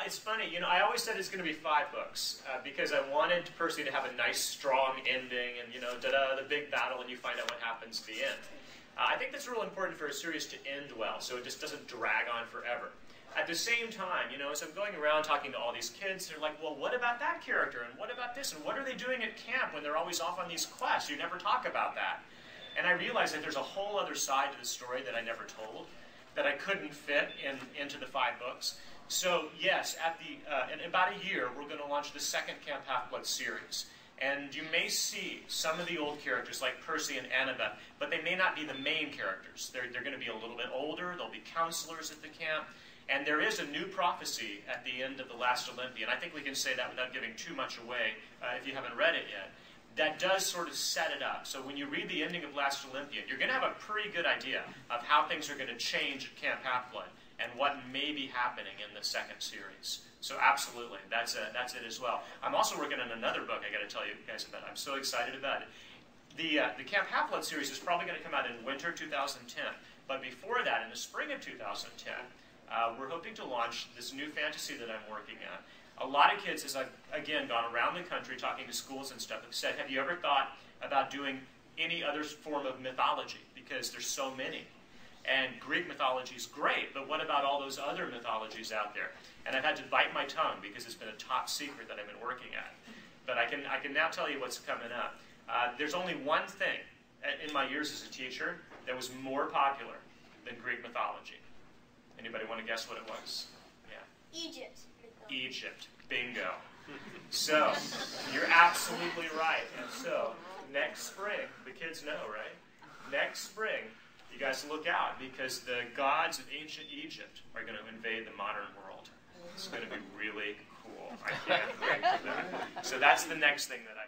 It's funny. I always said it's going to be 5 books because I wanted Percy to have a nice, strong ending, and da-da, the big battle, and you find out what happens at the end. I think that's real important for a series to end well, so it just doesn't drag on forever. At the same time, as I'm going around talking to all these kids, they're like, well, what about that character, and what about this, and what are they doing at camp when they're always off on these quests? You never talk about that. And I realized that there's a whole other side to the story that I never told, that I couldn't fit into the 5 books. So yes, in about a year, we're going to launch the second Camp Half-Blood series. And you may see some of the old characters like Percy and Annabeth, but they may not be the main characters. They're going to be a little bit older. They'll be counselors at the camp. And there is a new prophecy at the end of The Last Olympian. I think we can say that without giving too much away if you haven't read it yet. That does sort of set it up. So when you read the ending of Last Olympian, you're going to have a pretty good idea of how things are going to change at Camp Half-Blood and what may be happening in the second series. So absolutely, that's it as well. I'm also working on another book I got to tell you guys about. I'm so excited about it. The Camp Half-Blood series is probably going to come out in winter 2010. But before that, in the spring of 2010, we're hoping to launch this new fantasy that I'm working on. A lot of kids, as I've, again, gone around the country talking to schools and stuff, have said, have you ever thought about doing any other form of mythology? Because there's so many. And Greek mythology is great, but what about all those other mythologies out there? And I've had to bite my tongue because it's been a top secret that I've been working at. But I can now tell you what's coming up. There's only one thing in my years as a teacher that was more popular than Greek mythology. Anybody want to guess what it was? Yeah. Egypt. Egypt. Bingo. So, you're absolutely right. And so, next spring, the kids know, right? Next spring, you guys look out because the gods of ancient Egypt are going to invade the modern world. It's going to be really cool. I can't wait for that. So that's the next thing that I